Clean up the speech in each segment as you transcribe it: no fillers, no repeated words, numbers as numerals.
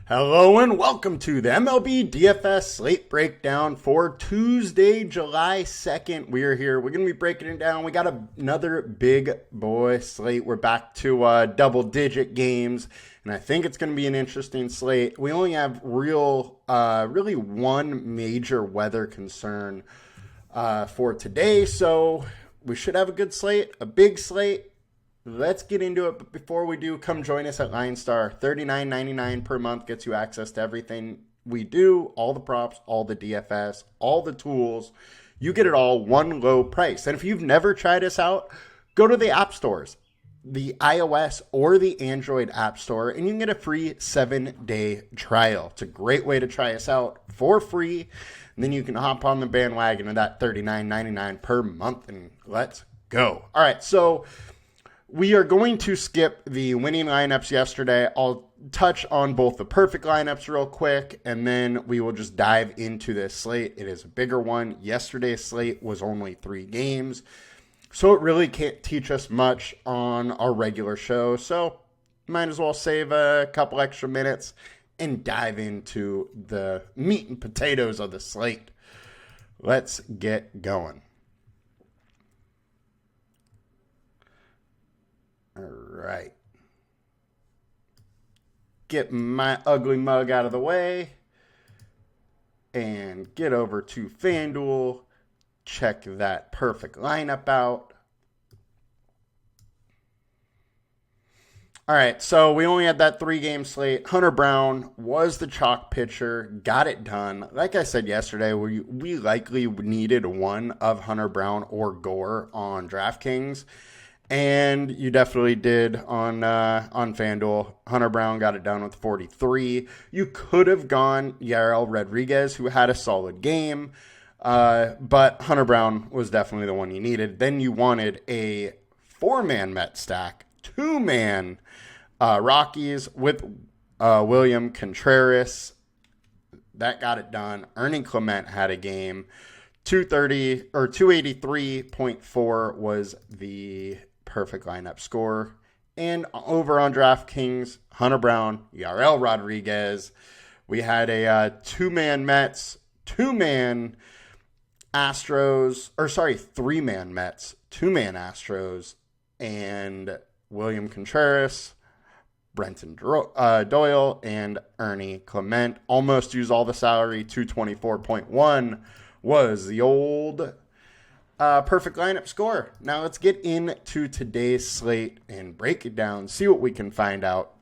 Hello and welcome to the MLB DFS slate breakdown for Tuesday, July 2nd. We are here. We're going to be breaking it down. We got another big boy slate. We're back to double-digit games, and I think it's going to be an interesting slate. We only have really one major weather concern for today, so we should have a good slate, a big slate. Let's get into it, but before we do, come join us at LineStar. $39.99 per month gets you access to everything we do, all the props, all the DFS, all the tools. You get it all one low price. And if you've never tried us out, go to the app stores, the iOS or the Android app store, and you can get a free 7-day trial. It's a great way to try us out for free. And then you can hop on the bandwagon of that $39.99 per month, and let's go. All right, so we are going to skip the winning lineups yesterday. I'll touch on both the perfect lineups real quick, and then we will just dive into this slate. It is a bigger one. Yesterday's slate was only 3 games, so it really can't teach us much on our regular show. So might as well save a couple extra minutes and dive into the meat and potatoes of the slate. Let's get going. All right. Get my ugly mug out of the way and get over to FanDuel. Check that perfect lineup out. All right, so we only had that 3-game slate. Hunter Brown was the chalk pitcher, got it done. Like I said yesterday, we likely needed one of Hunter Brown or Gore on DraftKings. And you definitely did on FanDuel. Hunter Brown got it done with 43. You could have gone Yarel Rodriguez, who had a solid game, but Hunter Brown was definitely the one you needed. Then you wanted a 4-man Met stack, 2-man Rockies with William Contreras. That got it done. Ernie Clement had a game. 230 or 283.4 was the perfect lineup score. And over on DraftKings, Hunter Brown, Yarel Rodriguez. We had a 2-man Mets, 2-man Astros, 3-man Mets, 2-man Astros, and William Contreras, Brenton Doyle, and Ernie Clement. Almost used all the salary. 224.1 was the old perfect lineup score. Now let's get into today's slate and break it down, see what we can find out.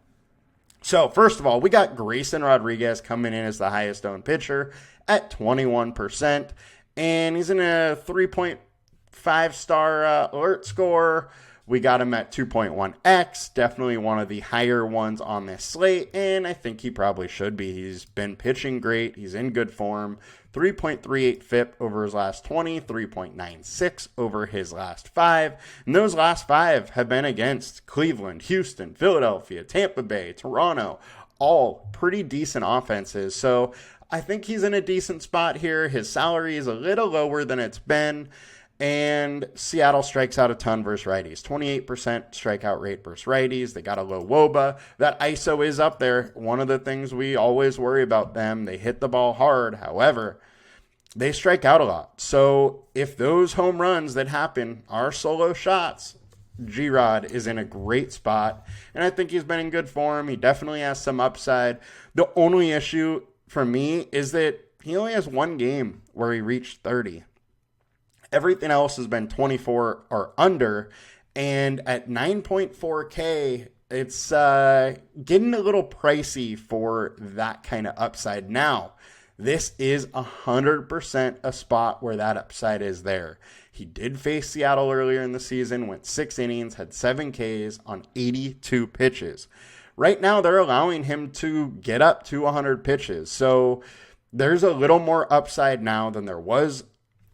So first of all, we got Grayson Rodriguez coming in as the highest owned pitcher at 21%, and he's in a 3.5 star alert score. We got him at 2.1x, definitely one of the higher ones on this slate, and I think he probably should be. He's been pitching great. He's in good form. 3.38 FIP over his last 20, 3.96 over his last 5, and those last 5 have been against Cleveland, Houston, Philadelphia, Tampa Bay, Toronto, all pretty decent offenses. So I think he's in a decent spot here. His salary is a little lower than it's been. And Seattle strikes out a ton versus righties. 28% strikeout rate versus righties. They got a low WOBA. That ISO is up there. One of the things we always worry about them. They hit the ball hard. However, they strike out a lot. So if those home runs that happen are solo shots, G-Rod is in a great spot. And I think he's been in good form. He definitely has some upside. The only issue for me is that he only has one game where he reached 30. Everything else has been 24 or under, and at 9.4K, it's getting a little pricey for that kind of upside. Now, this is 100% a spot where that upside is there. He did face Seattle earlier in the season, went 6 innings, had 7 Ks on 82 pitches. Right now, they're allowing him to get up to 100 pitches, so there's a little more upside now than there was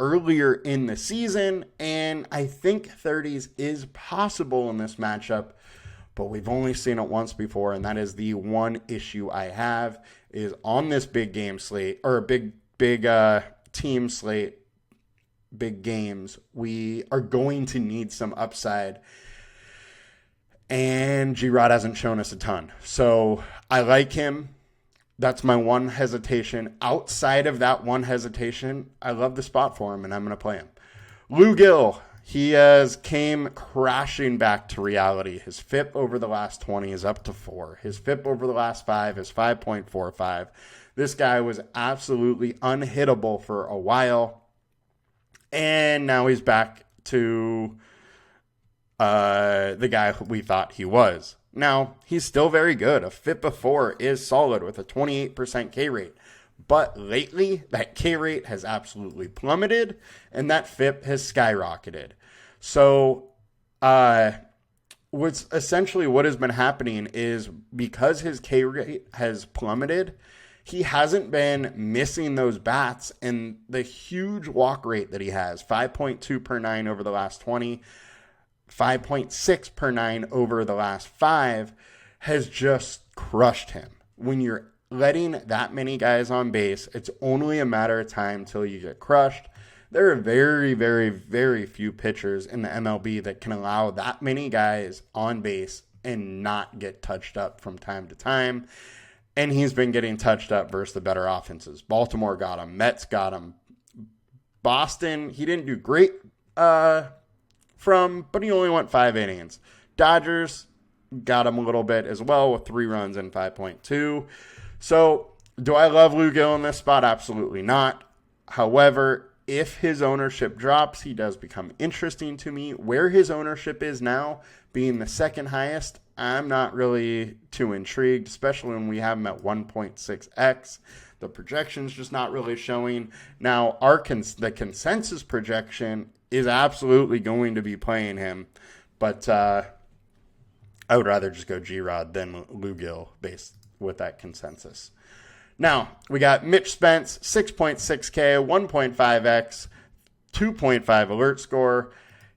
earlier in the season, and I think 30s is possible in this matchup, but we've only seen it once before, and that is the one issue I have is on this big game slate, or a big team slate, big games, we are going to need some upside, and G-Rod hasn't shown us a ton. So I like him. That's my one hesitation. Outside of that one hesitation, I love the spot for him, and I'm going to play him. Lou Gill, he came crashing back to reality. His FIP over the last 20 is up to 4. His FIP over the last 5 is 5.45. This guy was absolutely unhittable for a while, and now he's back to the guy we thought he was. Now, he's still very good. A FIP of 4 is solid with a 28% K rate. But lately, that K rate has absolutely plummeted, and that FIP has skyrocketed. So, what has been happening is because his K rate has plummeted, he hasn't been missing those bats, and the huge walk rate that he has, 5.2 per 9 over the last 20, 5.6 per 9 over the last 5, has just crushed him. When you're letting that many guys on base, it's only a matter of time till you get crushed. There are very, very, very few pitchers in the MLB that can allow that many guys on base and not get touched up from time to time. And he's been getting touched up versus the better offenses. Baltimore got him. Mets got him. Boston, he didn't do great but he only went 5 innings. Dodgers got him a little bit as well with 3 runs and 5.2. So, do I love Lou Gill in this spot? Absolutely not. However, if his ownership drops, he does become interesting to me. Where his ownership is now, being the second highest, I'm not really too intrigued, especially when we have him at 1.6x. The projection's just not really showing. Now, the consensus projection is absolutely going to be playing him, but I would rather just go G-Rod than Lou Gill based with that consensus. Now, we got Mitch Spence, 6.6K, 1.5x, 2.5 alert score,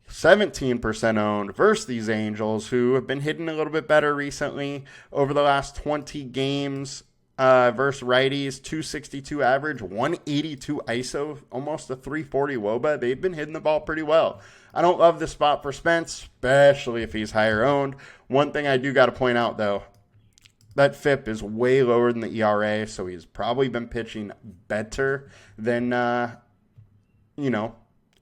17% owned versus these Angels, who have been hitting a little bit better recently over the last 20 games. Versus righties, 262 average, 182 ISO, almost a 340 WOBA. They've been hitting the ball pretty well. I don't love this spot for Spence, especially if he's higher owned. One thing I do got to point out, though, that FIP is way lower than the ERA, so he's probably been pitching better than,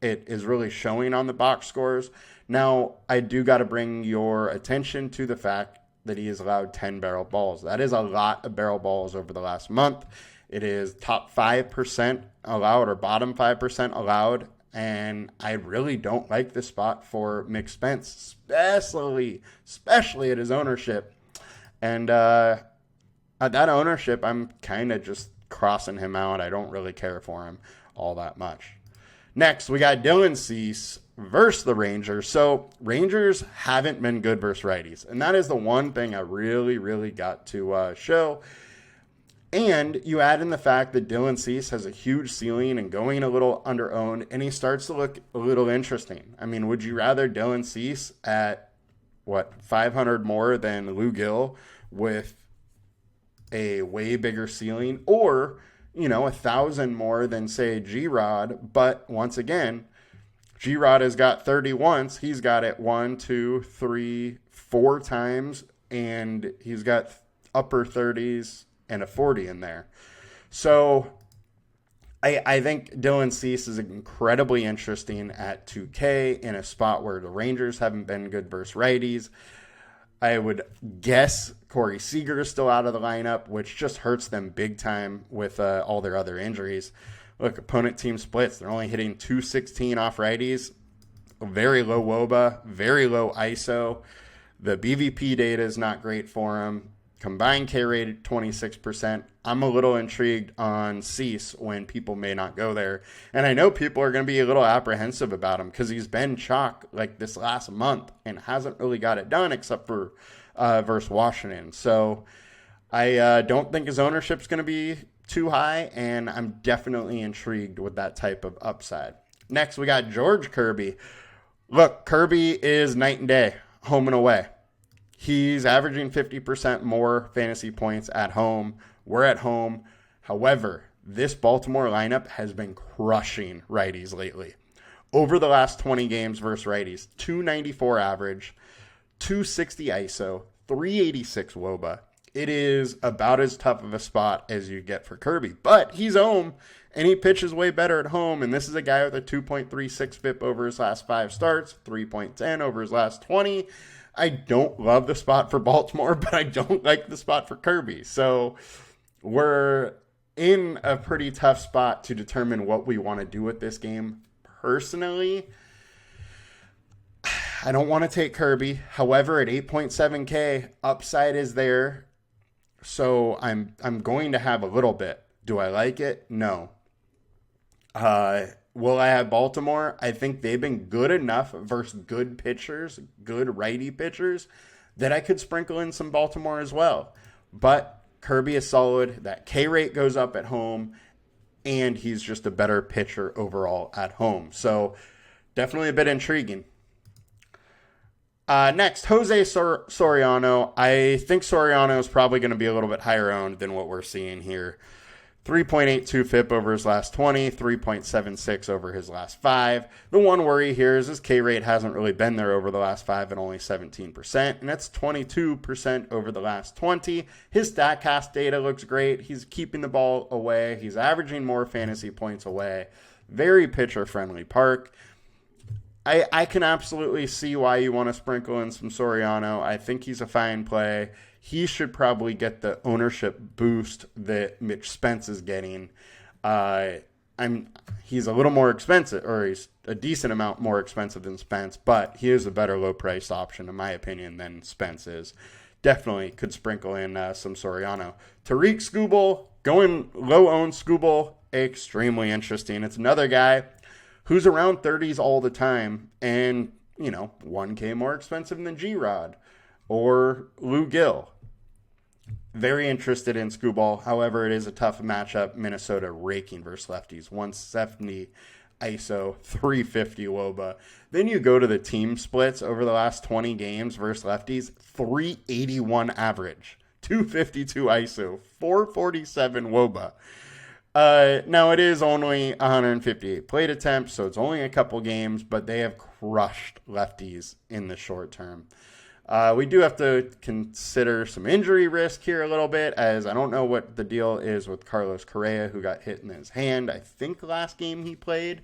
it is really showing on the box scores. Now, I do got to bring your attention to the fact that he has allowed 10 barrel balls. That is a lot of barrel balls over the last month. It is top 5% allowed or bottom 5% allowed, and I really don't like this spot for Mick Spence, especially at his ownership. And at that ownership, I'm kind of just crossing him out. I don't really care for him all that much. Next, we got Dylan Cease versus the Rangers. So Rangers haven't been good versus righties, and that is the one thing I really, really got to show. And you add in the fact that Dylan Cease has a huge ceiling and going a little under-owned, and he starts to look a little interesting. I mean, would you rather Dylan Cease at, 500 more than Lou Gill with a way bigger ceiling, or 1,000 more than, say, G-Rod? But once again, G-Rod has got 30 once. He's got it 1, 2, 3, 4 times, and he's got upper 30s and a 40 in there. So I think Dylan Cease is incredibly interesting at 2K in a spot where the Rangers haven't been good versus righties. I would guess Corey Seager is still out of the lineup, which just hurts them big time with all their other injuries. Look, opponent team splits. They're only hitting 216 off righties. Very low WOBA, very low ISO. The BVP data is not great for them. Combined K rate at 26%. I'm a little intrigued on Cease when people may not go there. And I know people are going to be a little apprehensive about him because he's been chalk like this last month and hasn't really got it done except for versus Washington. So I don't think his ownership is going to be too high, and I'm definitely intrigued with that type of upside. Next, we got George Kirby. Look, Kirby is night and day, home and away. He's averaging 50% more fantasy points at home. We're at home. However, this Baltimore lineup has been crushing righties lately. Over the last 20 games versus righties, 294 average, 260 ISO, 386 WOBA, it is about as tough of a spot as you get for Kirby. But he's home, and he pitches way better at home. And this is a guy with a 2.36 FIP over his last 5 starts, 3.10 over his last 20. I don't love the spot for Baltimore, but I don't like the spot for Kirby. So we're in a pretty tough spot to determine what we want to do with this game. Personally, I don't want to take Kirby. However, at 8.7K, upside is there. So I'm going to have a little bit. Do I like it? No. Will I have Baltimore? I think they've been good enough versus good pitchers, good righty pitchers, that I could sprinkle in some Baltimore as well. But Kirby is solid. That K rate goes up at home, and he's just a better pitcher overall at home. So definitely a bit intriguing. Next, Jose Soriano. I think Soriano is probably going to be a little bit higher owned than what we're seeing here. 3.82 FIP over his last 20, 3.76 over his last 5. The one worry here is his K rate hasn't really been there over the last 5 at only 17%, and that's 22% over the last 20. His StatCast data looks great. He's keeping the ball away. He's averaging more fantasy points away. Very pitcher-friendly park. I can absolutely see why you want to sprinkle in some Soriano. I think he's a fine play. He should probably get the ownership boost that Mitch Spence is getting. He's a little more expensive, or he's a decent amount more expensive than Spence, but he is a better low-priced option, in my opinion, than Spence is. Definitely could sprinkle in some Soriano. Tariq Skubal, going low-owned Skubal, extremely interesting. It's another guy who's around 30s all the time and, 1K more expensive than G-Rod or Lou Gill. Very interested in Skubal. However, it is a tough matchup. Minnesota raking versus lefties. 170 ISO, 350 WOBA. Then you go to the team splits over the last 20 games versus lefties. 381 average, 252 ISO, 447 WOBA. Now it is only 158 plate attempts, so it's only a couple games, but they have crushed lefties in the short term. We do have to consider some injury risk here a little bit, as I don't know what the deal is with Carlos Correa, who got hit in his hand, I think last game he played.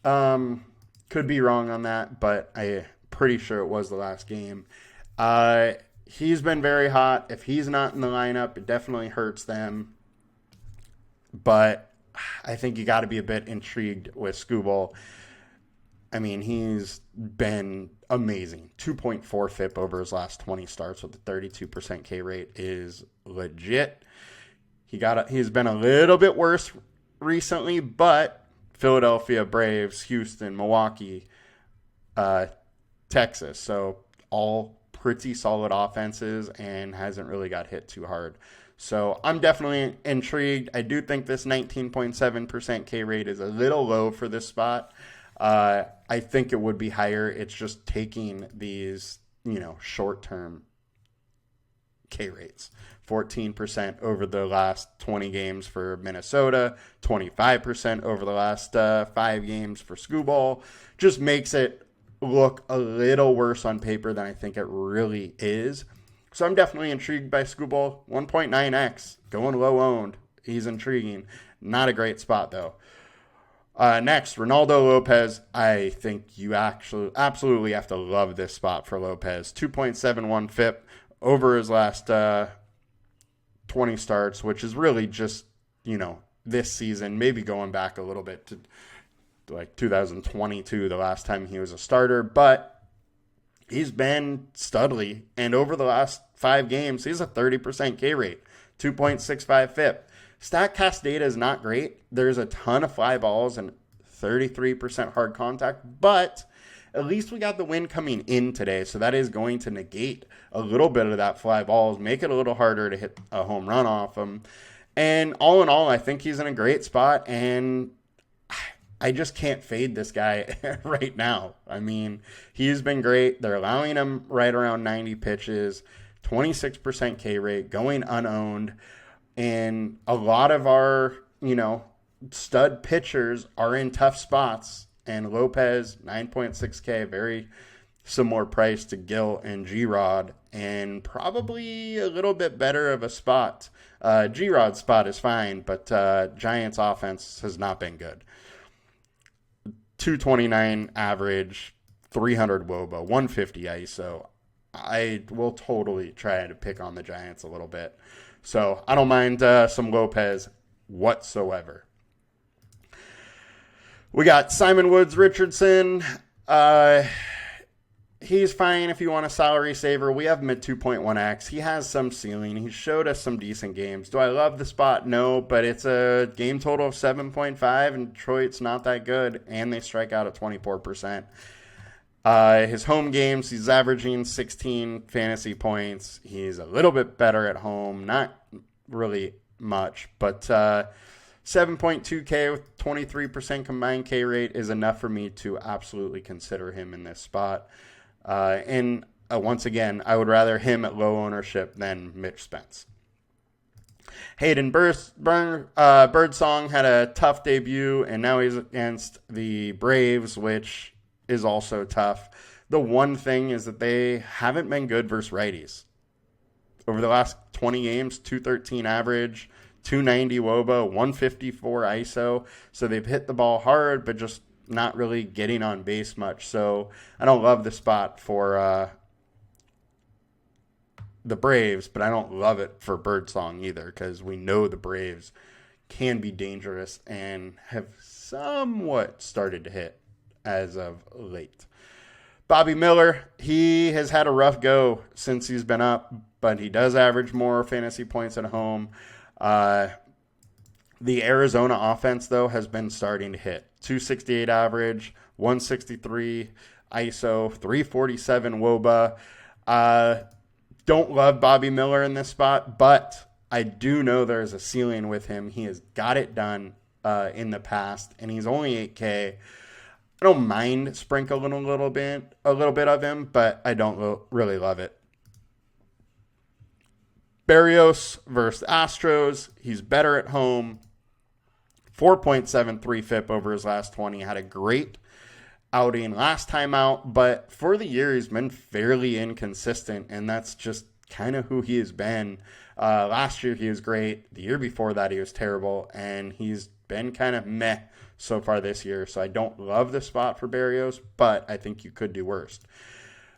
Could be wrong on that, but I'm pretty sure it was the last game. He's been very hot. If he's not in the lineup, it definitely hurts them. But I think you got to be a bit intrigued with Skubal. I mean, he's been amazing. 2.4 FIP over his last 20 starts with a 32% K rate is legit. He's been a little bit worse recently, but Philadelphia, Braves, Houston, Milwaukee, Texas. So all pretty solid offenses and hasn't really got hit too hard. So I'm definitely intrigued. I do think this 19.7% K rate is a little low for this spot. I think it would be higher. It's just taking these, short-term K rates. 14% over the last 20 games for Minnesota, 25% over the last 5 games for Skubal. Just makes it look a little worse on paper than I think it really is. So I'm definitely intrigued by Skubal. 1.9x, going low owned. He's intriguing. Not a great spot, though. Next, Ronaldo Lopez. I think you absolutely have to love this spot for Lopez. 2.71 FIP over his last 20 starts, which is really just, this season, maybe going back a little bit to like 2022, the last time he was a starter. But he's been studly, and over the last 5 games, he's a 30% K rate, 2.65 FIP. StatCast data is not great. There's a ton of fly balls and 33% hard contact, but at least we got the wind coming in today, so that is going to negate a little bit of that fly balls, make it a little harder to hit a home run off him. And all in all, I think he's in a great spot, and I just can't fade this guy right now. I mean, he's been great. They're allowing him right around 90 pitches, 26% K rate, going unowned. And a lot of our, stud pitchers are in tough spots. And Lopez, 9.6K, very some more price to Gil and G-Rod, and probably a little bit better of a spot. G-Rod's spot is fine, but Giants offense has not been good. 229 average, 300 WOBA, 150 ISO. I will totally try to pick on the Giants a little bit. So I don't mind some Lopez whatsoever. We got Simon Woods Richardson. He's fine if you want a salary saver. We have him at 2.1x. He has some ceiling. He showed us some decent games. Do I love the spot? No, but it's a game total of 7.5, and Detroit's not that good, and they strike out at 24%. His home games, he's averaging 16 fantasy points. He's a little bit better at home, not really much, but 7.2K with 23% combined K rate is enough for me to absolutely consider him in this spot. And once again, I would rather him at low ownership than Mitch Spence. Hayden Birdsong had a tough debut, and now he's against the Braves, which is also tough. The one thing is that they haven't been good versus righties. Over the last 20 games, 213 average, 290 WOBA, 154 ISO. So they've hit the ball hard, but just not really getting on base much. So I don't love the spot for the Braves, but I don't love it for Birdsong either, because we know the Braves can be dangerous and have somewhat started to hit as of late. Bobby Miller, he has had a rough go since he's been up, but he does average more fantasy points at home. The Arizona offense, though, has been starting to hit. 268 average, 163 ISO, 347 WOBA. Don't love Bobby Miller in this spot, but I do know there's a ceiling with him. He has got it done in the past, and he's only 8K. I don't mind sprinkling a little bit of him, but I don't really love it. Berrios versus Astros. He's better at home. 4.73 FIP over his last 20. Had a great outing last time out, but for the year he's been fairly inconsistent, and that's just kind of who he has been. Last year he was great. The year before that he was terrible, and he's been kind of meh so far this year. So I don't love the spot for Berrios, but I think you could do worse.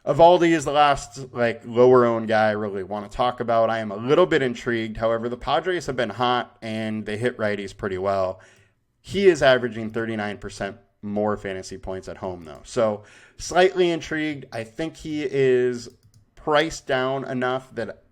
Evaldi is the last lower owned guy I really want to talk about. I am a little bit intrigued. However, the Padres have been hot and they hit righties pretty well. He is averaging 39% more fantasy points at home though. So slightly intrigued. I think he is priced down enough that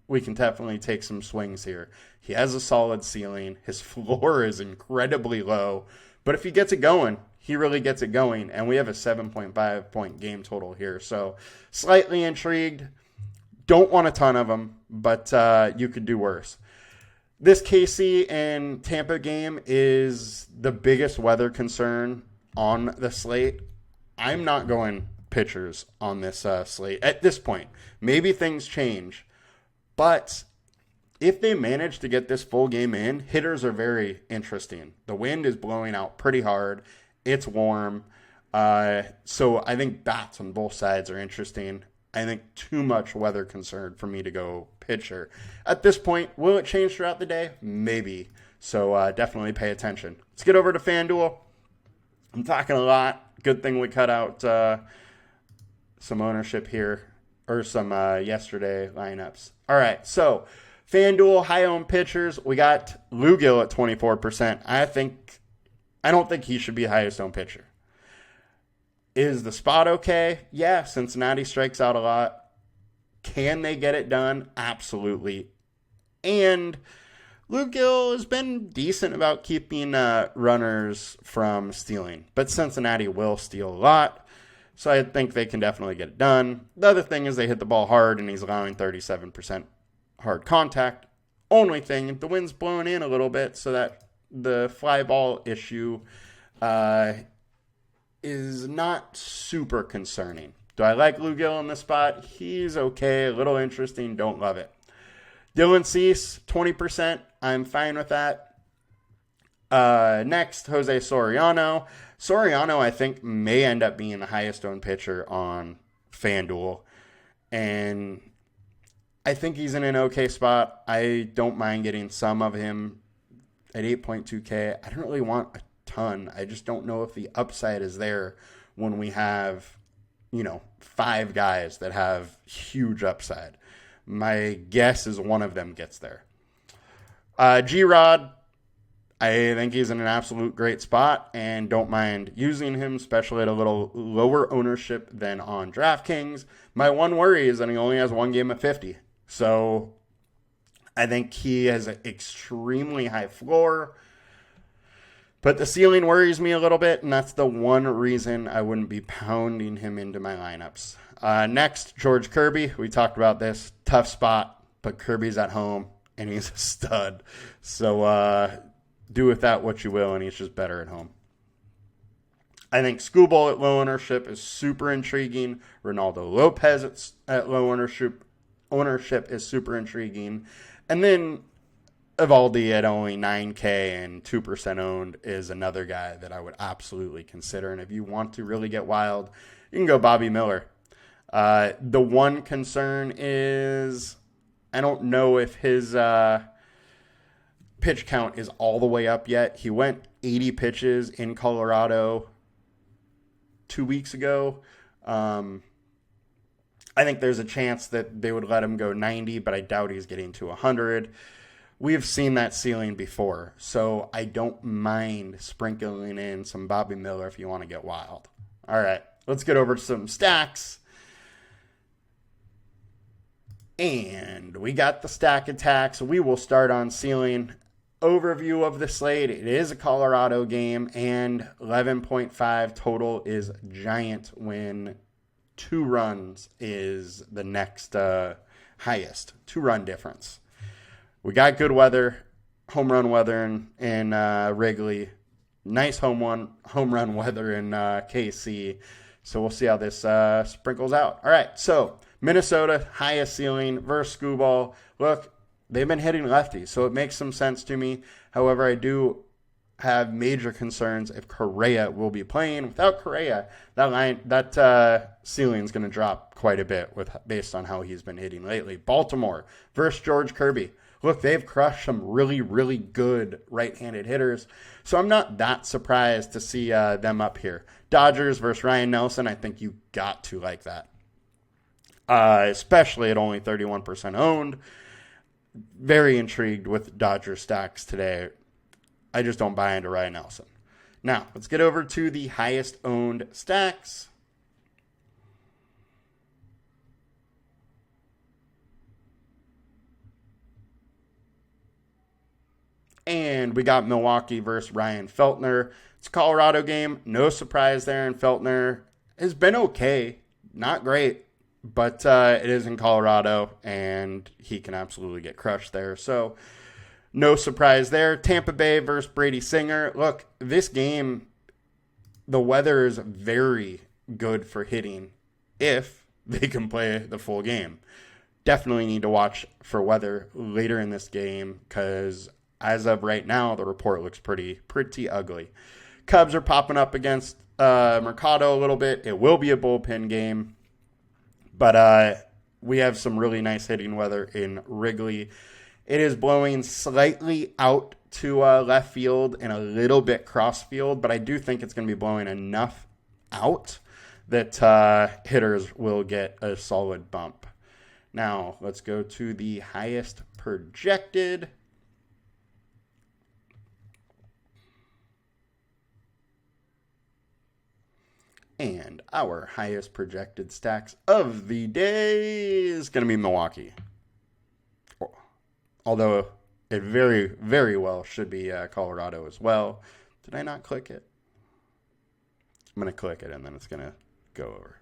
we can definitely take some swings here. He has a solid ceiling. His floor is incredibly low, but if he gets it going, he really gets it going, and we have a 7.5 point game total here. So slightly intrigued. Don't want a ton of them, but you could do worse. This KC and Tampa game is the biggest weather concern on the slate. I'm not going pitchers on this slate at this point. Maybe things change, but if they manage to get this full game in, hitters are very interesting. The wind is blowing out pretty hard. It's warm. So I think bats on both sides are interesting. I think too much weather concern for me to go pitcher. At this point, will it change throughout the day? Maybe. So definitely pay attention. Let's get over to FanDuel. I'm talking a lot. Good thing we cut out some ownership here, or some yesterday lineups. All right, so FanDuel high-owned pitchers. We got Lou Gil at 24%. I don't think he should be highest owned pitcher. Is the spot okay? Yeah, Cincinnati strikes out a lot. Can they get it done? Absolutely. And Lou Gil has been decent about keeping runners from stealing, but Cincinnati will steal a lot. So I think they can definitely get it done. The other thing is they hit the ball hard, and he's allowing 37% hard contact. Only thing, the wind's blowing in a little bit, so that the fly ball issue is not super concerning. Do I like Lou Gil in the spot? He's okay, a little interesting, don't love it. Dylan Cease, 20%. I'm fine with that. Next, Jose Soriano. Soriano, I think, may end up being the highest owned pitcher on FanDuel. And I think he's in an okay spot. I don't mind getting some of him at 8.2K. I don't really want a ton. I just don't know if the upside is there when we have, 5 guys that have huge upside. My guess is one of them gets there. G-Rod, I think he's in an absolute great spot and don't mind using him, especially at a little lower ownership than on DraftKings. My one worry is that he only has one game at 50. So I think he has an extremely high floor. But the ceiling worries me a little bit, and that's the one reason I wouldn't be pounding him into my lineups. Next, George Kirby. We talked about this. Tough spot, but Kirby's at home, and he's a stud. So do with that what you will, and he's just better at home. I think Skubal at low ownership is super intriguing. Ronaldo Lopez at low ownership is super intriguing. And then Evaldi at only 9K and 2% owned is another guy that I would absolutely consider. And if you want to really get wild, you can go Bobby Miller. The one concern is I don't know if his pitch count is all the way up yet. He went 80 pitches in Colorado 2 weeks ago. I think there's a chance that they would let him go 90, but I doubt he's getting to 100. We've seen that ceiling before, so I don't mind sprinkling in some Bobby Miller if you want to get wild. All right, let's get over to some stacks. And we got the stack attacks. We will start on ceiling. Overview of the slate. It is a Colorado game, and 11.5 total is giant when 2 runs is the next highest. 2-run difference. We got good weather, home run weather in Wrigley. Nice home run weather in KC. So we'll see how this sprinkles out. All right, so Minnesota, highest ceiling versus Skubal. Look, they've been hitting lefties, so it makes some sense to me. However, I do have major concerns if Correa will be playing. Without Correa, that ceiling is going to drop quite a bit based on how he's been hitting lately. Baltimore versus George Kirby. Look, they've crushed some really, really good right-handed hitters, so I'm not that surprised to see them up here. Dodgers versus Ryan Nelson, I think you got to like that, especially at only 31% owned. Very intrigued with Dodger stacks today. I just don't buy into Ryan Nelson. Now, let's get over to the highest owned stacks. And we got Milwaukee versus Ryan Feltner. It's a Colorado game. No surprise there. And Feltner has been okay. Not great. But it is in Colorado, and he can absolutely get crushed there. So no surprise there. Tampa Bay versus Brady Singer. Look, this game, the weather is very good for hitting if they can play the full game. Definitely need to watch for weather later in this game because as of right now, the report looks pretty ugly. Cubs are popping up against Mercado a little bit. It will be a bullpen game. But we have some really nice hitting weather in Wrigley. It is blowing slightly out to left field and a little bit cross field, but I do think it's going to be blowing enough out that hitters will get a solid bump. Now, let's go to the highest projected. And our highest projected stacks of the day is going to be Milwaukee. Although it very, very well should be Colorado as well. Did I not click it? I'm going to click it and then it's going to go over.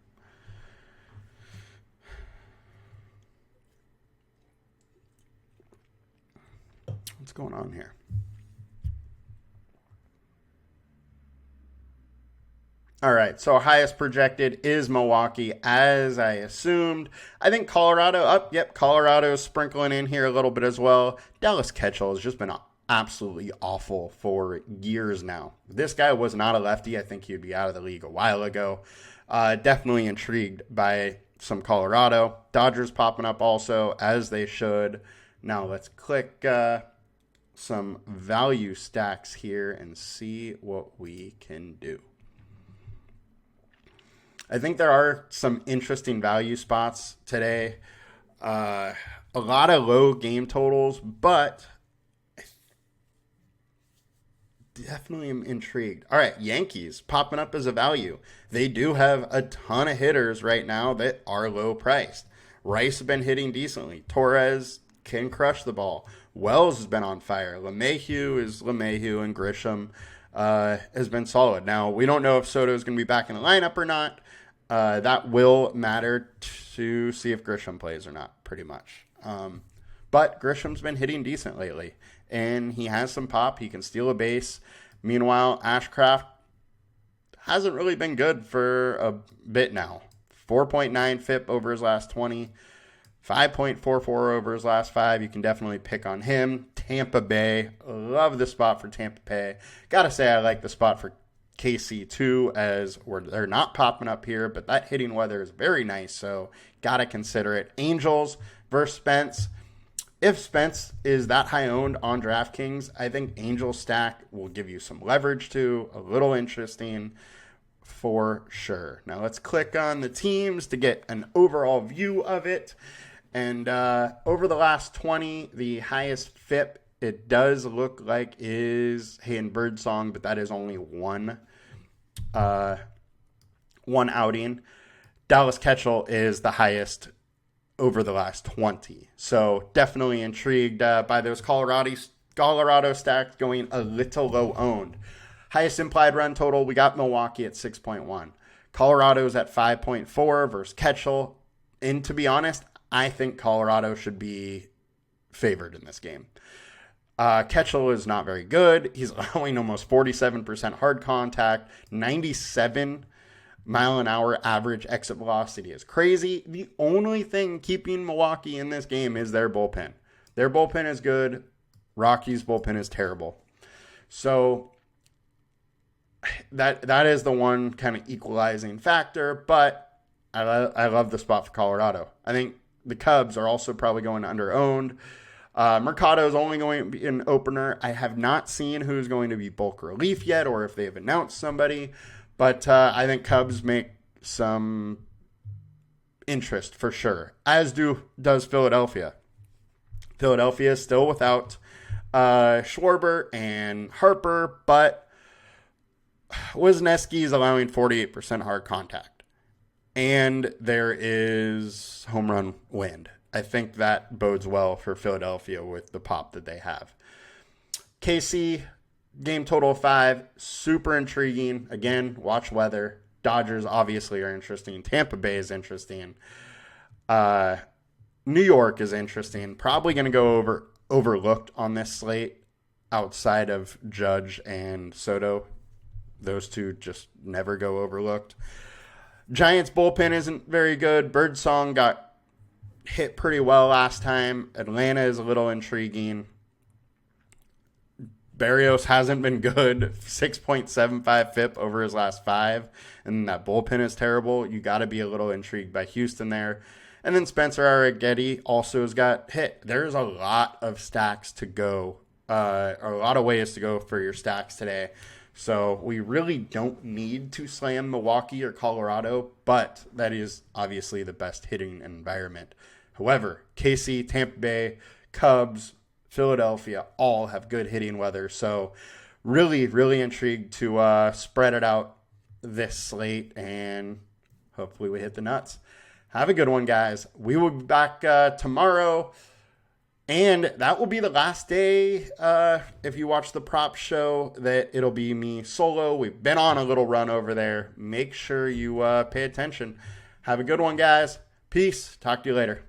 What's going on here? All right, so highest projected is Milwaukee, as I assumed. I think Colorado, Colorado is sprinkling in here a little bit as well. Dallas Ketchel has just been absolutely awful for years now. This guy was not a lefty. I think he'd be out of the league a while ago. Definitely intrigued by some Colorado. Dodgers popping up also, as they should. Now let's click some value stacks here and see what we can do. I think there are some interesting value spots today. A lot of low game totals, but I definitely am intrigued. All right, Yankees popping up as a value. They do have a ton of hitters right now that are low priced. Rice has been hitting decently. Torres can crush the ball. Wells has been on fire. LeMahieu is LeMahieu, and Grisham has been solid. Now, we don't know if Soto is going to be back in the lineup or not. That will matter to see if Grisham plays or not, pretty much. But Grisham's been hitting decent lately, and he has some pop. He can steal a base. Meanwhile, Ashcraft hasn't really been good for a bit now. 4.9 FIP over his last 20. 5.44 over his last 5. You can definitely pick on him. Tampa Bay. Love the spot for Tampa Bay. Gotta say I like the spot for KC too, as they're not popping up here, but that hitting weather is very nice, so gotta consider it. Angels versus Spence. If Spence is that high owned on DraftKings, I think Angel stack will give you some leverage too. A little interesting for sure. Now let's click on the teams to get an overall view of it. And over the last 20, the highest FIP, it does look like, is Hayden Birdsong, but that is only one outing. Dallas Ketchel is the highest over the last 20. So definitely intrigued by those Colorado stacks going a little low owned. Highest implied run total, we got Milwaukee at 6.1. Colorado's at 5.4 versus Ketchel. And to be honest, I think Colorado should be favored in this game. Ketchel is not very good. He's allowing almost 47% hard contact. 97 mile an hour average exit velocity is crazy. The only thing keeping Milwaukee in this game is their bullpen. Their bullpen is good. Rockies' bullpen is terrible. So that is the one kind of equalizing factor, but I love the spot for Colorado. I think the Cubs are also probably going under owned. Mercado is only going to be an opener. I have not seen who's going to be bulk relief yet, or if they've announced somebody, but I think Cubs make some interest for sure, as does Philadelphia. Philadelphia is still without Schwarber and Harper, but Wisniewski is allowing 48% hard contact. And there is home run wind. I think that bodes well for Philadelphia with the pop that they have. KC, game total of 5, super intriguing. Again, watch weather. Dodgers obviously are interesting. Tampa Bay is interesting. New York is interesting. Probably going to go overlooked on this slate outside of Judge and Soto. Those two just never go overlooked. Giants bullpen isn't very good. Birdsong got hit pretty well last time. Atlanta is a little intriguing. Barrios hasn't been good. 6.75 FIP over his last 5. And that bullpen is terrible. You got to be a little intrigued by Houston there. And then Spencer Arrighetti also has got hit. There's a lot of stacks to go. Or a lot of ways to go for your stacks today. So we really don't need to slam Milwaukee or Colorado, but that is obviously the best hitting environment. However, KC, Tampa Bay, Cubs, Philadelphia all have good hitting weather. So really, really intrigued to spread it out this slate, and hopefully we hit the nuts. Have a good one, guys. We will be back tomorrow. And that will be the last day, if you watch the prop show, that it'll be me solo. We've been on a little run over there. Make sure you pay attention. Have a good one, guys. Peace. Talk to you later.